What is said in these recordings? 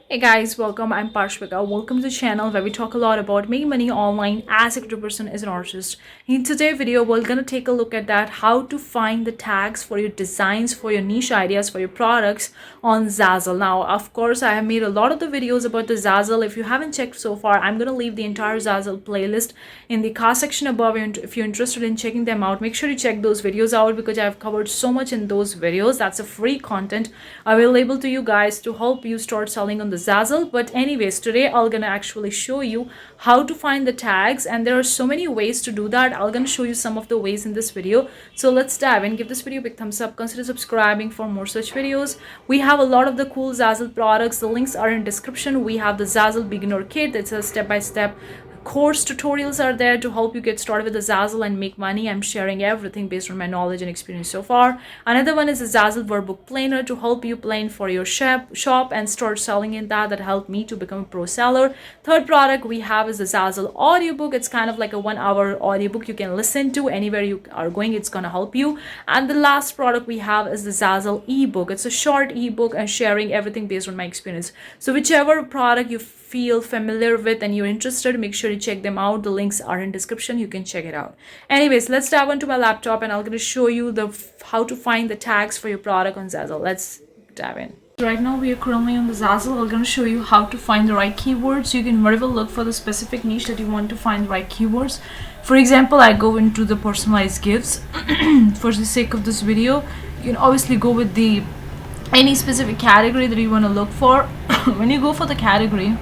Hey guys, welcome. I'm Parshvika. Welcome to the channel where we talk a lot about making money online as a creative person, as an artist. In today's video, we're gonna take a look at that how to find the tags for your designs, for your niche ideas, for your products on Zazzle. Now, of course, I have made a lot of the videos about the Zazzle. If you haven't checked so far, I'm gonna leave the entire Zazzle playlist in the card section above. And if you're interested in checking them out, make sure you check those videos out because I've covered so much in those videos. That's a free content available to you guys to help you start selling on the Zazzle. But anyways, today I'm gonna actually show you how to find the tags, and there are so many ways to do that. I'm gonna show you some of the ways in this video. So let's dive in. Give this video a big thumbs up, consider subscribing for more such videos. We have a lot of the cool Zazzle products. The links are in description. We have the Zazzle beginner kit. It's a step-by-step course tutorials are there to help you get started with the Zazzle and make money. I'm sharing everything based on my knowledge and experience so far. Another one is the Zazzle workbook planner to help you plan for your shop and start selling in that helped me to become a pro seller. Third product we have is the Zazzle audiobook. It's kind of like a 1-hour audiobook you can listen to anywhere you are going. It's gonna help you. And the last product we have is the Zazzle ebook. It's a short ebook and sharing everything based on my experience. So whichever product you feel familiar with and you're interested, make sure you check them out. The links are in description. You can check it out. Anyways, let's dive into my laptop and I'm going to show you how to find the tags for your product on Zazzle. Let's dive in. Right now we are currently on the Zazzle. I'm going to show you how to find the right keywords. You can very well look for the specific niche that you want to find the right keywords. For example, I go into the personalized gifts. For the sake of this video, you can obviously go with the any specific category that you want to look for. When you go for the category,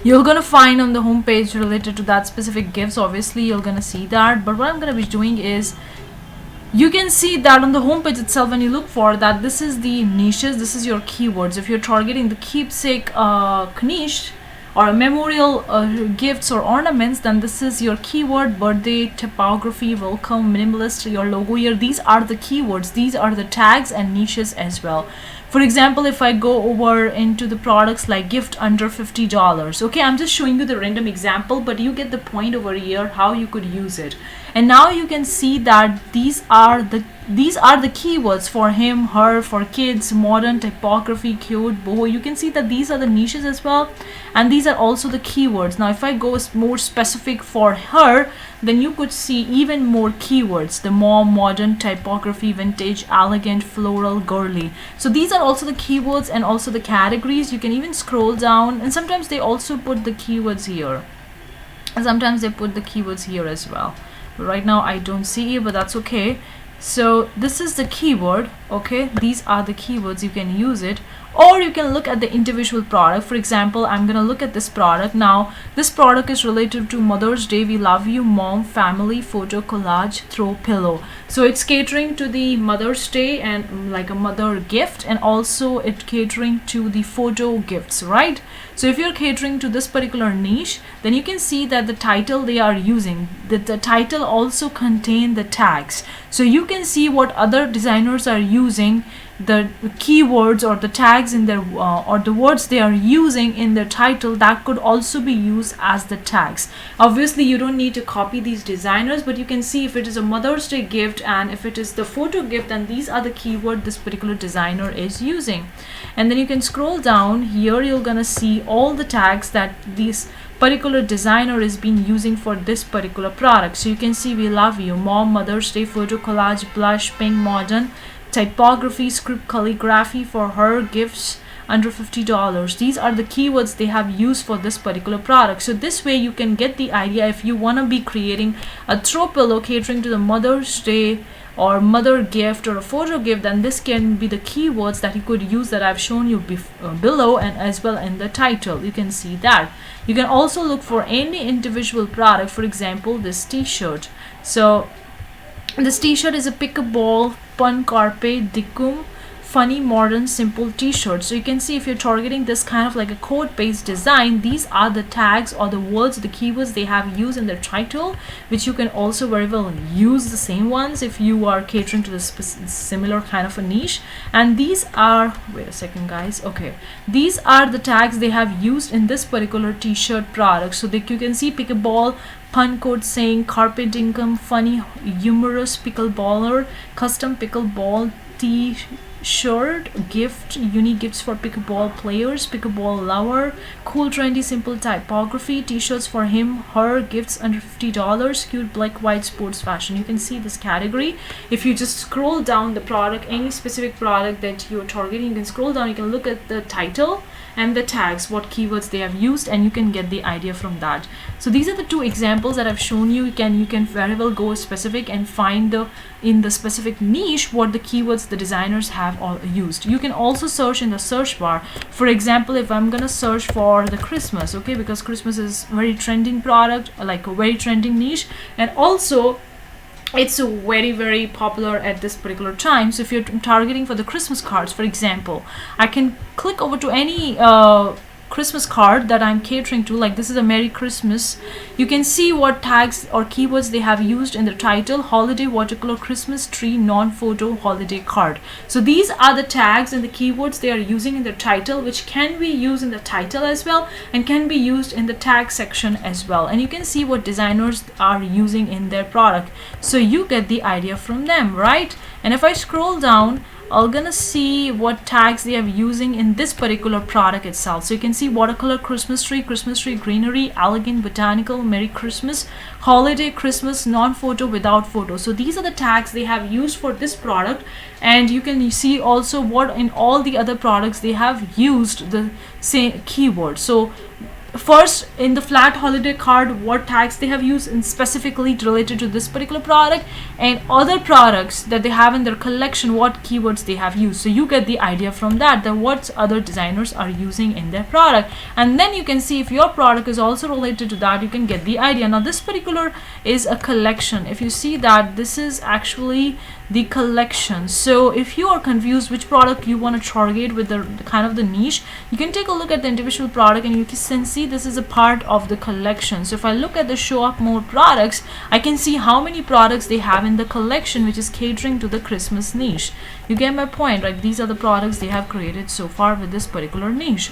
you're gonna find on the home page related to that specific gifts. Obviously you're gonna see that, but what I'm gonna be doing is you can see that on the home page itself, when you look for that, this is the niches, this is your keywords. If you're targeting the keepsake niche or memorial gifts or ornaments, then this is your keyword. Birthday, typography, welcome, minimalist, your logo here. These are the keywords, these are the tags and niches as well. For example, if I go over into the products like gift under $50, okay, I'm just showing you the random example, but you get the point over here how you could use it. And now you can see that these are the keywords for him, her, for kids, modern, typography, cute, boho. You can see that these are the niches as well, and these are also the keywords. Now if I go more specific for her, then you could see even more keywords: the mom, modern, typography, vintage, elegant, floral, girly. So these are also the keywords and also the categories. You can even scroll down, and sometimes they also put the keywords here, and sometimes they put the keywords here as well. But right now I don't see it, but that's okay. So this is the keyword, okay, these are the keywords. You can use it, or you can look at the individual product. For example, I'm gonna look at this product. Now this product is related to Mother's Day, we love you, mom, family, photo collage, throw pillow. So it's catering to the Mother's Day and like a mother gift, and also it catering to the photo gifts, right? So if you're catering to this particular niche, then you can see that the title they are using, that the title also contain the tags. So you can see what other designers are using, the keywords or the tags in their or the words they are using in their title, that could also be used as the tags. Obviously you don't need to copy these designers, but you can see if it is a Mother's Day gift and if it is the photo gift, then these are the keyword this particular designer is using. And then you can scroll down here, you're gonna see all the tags that this particular designer is been using for this particular product. So you can see we love you, mom, Mother's Day, photo collage, blush, pink, modern, typography, script, calligraphy for her, gifts under $50. These are the keywords they have used for this particular product. So this way you can get the idea. If you want to be creating a throw pillow catering to the Mother's Day or mother gift or a photo gift, then this can be the keywords that you could use that I've shown you below, and as well in the title. You can see that. You can also look for any individual product. For example, this t-shirt. So this t-shirt is a pick a ball, pun carpe dicum, funny, modern, simple t-shirt. So you can see if you're targeting this kind of like a code based design, these are the tags or the words, the keywords they have used in their title, which you can also very well use the same ones if you are catering to the similar kind of a niche. And these are, wait a second guys, okay, these are the tags they have used in this particular t-shirt product. So that you can see pick a ball, pun code saying, carpet income, funny, humorous, pickleballer, custom pickleball, shirt gift, unique gifts for pickleball players, pickleball lover, cool trendy simple typography, t-shirts for him, her, gifts under $50, cute black white sports fashion. You can see this category. If you just scroll down the product, any specific product that you're targeting, you can scroll down, you can look at the title and the tags, what keywords they have used, and you can get the idea from that. So these are the two examples that I've shown you. You can very well go specific and find in the specific niche what the keywords the designers have all used. You can also search in the search bar. For example, if I'm gonna search for the Christmas, okay, because Christmas is very trending product, like a very trending niche, and also it's very popular at this particular time. So if you're targeting for the Christmas cards, for example, I can click over to any Christmas card that I'm catering to, like this is a Merry Christmas. You can see what tags or keywords they have used in the title: holiday, watercolor, Christmas tree, non-photo, holiday card. So these are the tags and the keywords they are using in the title, which can be used in the title as well and can be used in the tag section as well. And you can see what designers are using in their product, so you get the idea from them, right? And if I scroll down, I'm gonna see what tags they are using in this particular product itself. So you can see watercolor, Christmas tree, greenery, elegant, botanical, Merry Christmas, holiday, Christmas, non-photo, without photo. So these are the tags they have used for this product, and you can see also what in all the other products they have used the same keyword. So first, in the flat holiday card, what tags they have used and specifically related to this particular product, and other products that they have in their collection, what keywords they have used. So you get the idea from that what other designers are using in their product, and then you can see if your product is also related to that, you can get the idea. Now this particular is a collection. If you see that, this is actually the collection. So if you are confused which product you want to target with the kind of the niche, you can take a look at the individual product and you can see this is a part of the collection. So if I look at the show up more products, I can see how many products they have in the collection, which is catering to the Christmas niche. You get my point, right? These are the products they have created so far with this particular niche.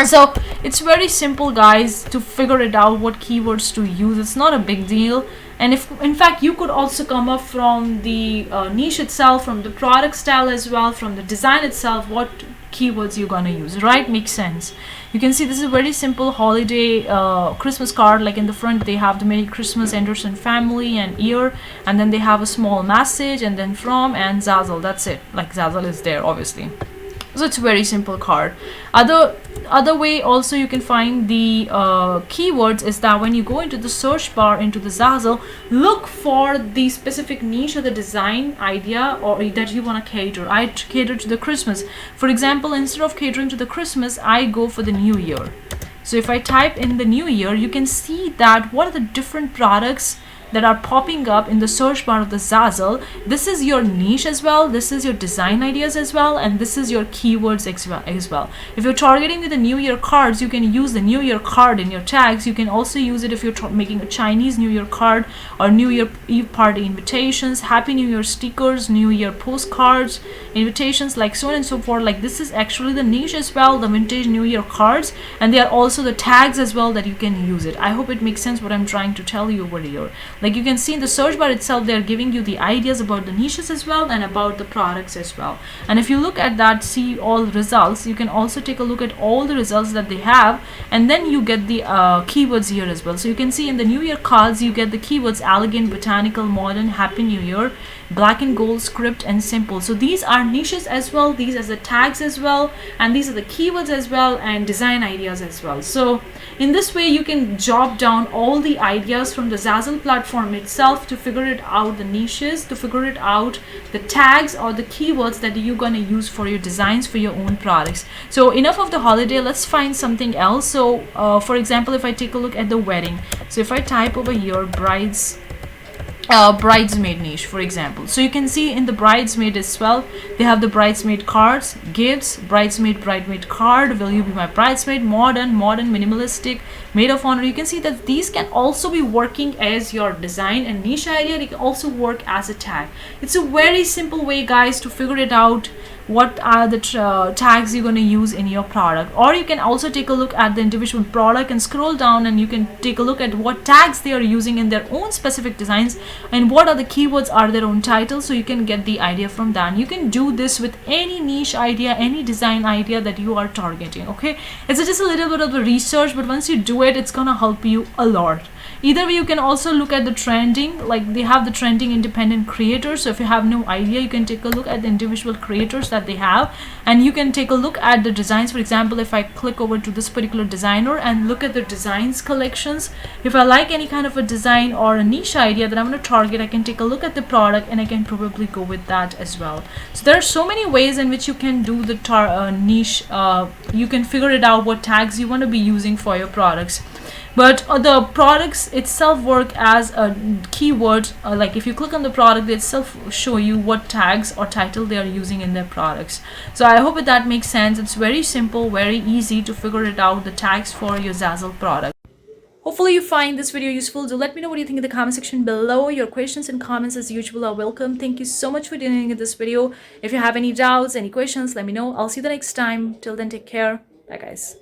So it's very simple, guys, to figure it out what keywords to use. It's not a big deal. And if in fact you could also come up from the niche itself, from the product style as well, from the design itself, what keywords you're gonna use, right? Makes sense. You can see this is a very simple holiday Christmas card. Like in the front they have the Merry Christmas, Anderson family and year, and then they have a small message, and then from and Zazzle. That's it. Like Zazzle is there obviously. So it's a very simple card. Other way also you can find the keywords is that when you go into the search bar into the Zazzle, look for the specific niche or the design idea or that you want to cater. I cater to the Christmas. For example, instead of catering to the Christmas, I go for the New Year. So if I type in the New Year, you can see that what are the different products that are popping up in the search bar of the Zazzle. This is your niche as well, this is your design ideas as well, and this is your keywords as well. If you're targeting with the New Year cards, you can use the New Year card in your tags. You can also use it if you're making a Chinese New Year card or New Year Eve party invitations, Happy New Year stickers, New Year postcards, invitations, like so on and so forth. Like this is actually the niche as well, the vintage New Year cards, and they are also the tags as well that you can use it. I hope it makes sense what I'm trying to tell you over here. Like you can see in the search bar itself, they're giving you the ideas about the niches as well and about the products as well. And if you look at that, see all results, you can also take a look at all the results that they have, and then you get the keywords here as well. So you can see in the New Year cards, you get the keywords elegant, botanical, modern, Happy New Year, black and gold, script, and simple. So these are niches as well, these are the tags as well, and these are the keywords as well, and design ideas as well. So in this way you can jot down all the ideas from the Zazzle platform itself to figure it out, the niches, to figure it out the tags or the keywords that you're going to use for your designs for your own products. So enough of the holiday, let's find something else. So for example, if I take a look at the wedding, so if I type over here bridesmaid niche, for example, so you can see in the bridesmaid as well, they have the bridesmaid cards, gifts, bridesmaid card, will you be my bridesmaid, modern, minimalistic, maid of honor. You can see that these can also be working as your design and niche idea. They can also work as a tag. It's a very simple way, guys, to figure it out what are the tags you're going to use in your product. Or you can also take a look at the individual product and scroll down, and you can take a look at what tags they are using in their own specific designs and what are the keywords are their own titles, so you can get the idea from that. And you can do this with any niche idea, any design idea that you are targeting. Okay, it's just a little bit of the research, but once you do it, it's gonna help you a lot. Either way, you can also look at the trending, like they have the trending independent creators. So if you have no idea, you can take a look at the individual creators that they have, and you can take a look at the designs. For example, if I click over to this particular designer and look at the designs collections, if I like any kind of a design or a niche idea that I'm going to target, I can take a look at the product and I can probably go with that as well. So there are so many ways in which you can do the niche. You can figure it out what tags you want to be using for your products. But the products itself work as a keyword. Like if you click on the product, they itself show you what tags or title they are using in their products. So I hope that makes sense. It's very simple, very easy to figure it out, the tags for your Zazzle product. Hopefully you find this video useful. Do let me know what you think in the comment section below. Your questions and comments as usual are welcome. Thank you so much for tuning in this video. If you have any doubts, any questions, let me know. I'll see you the next time. Till then, take care. Bye guys.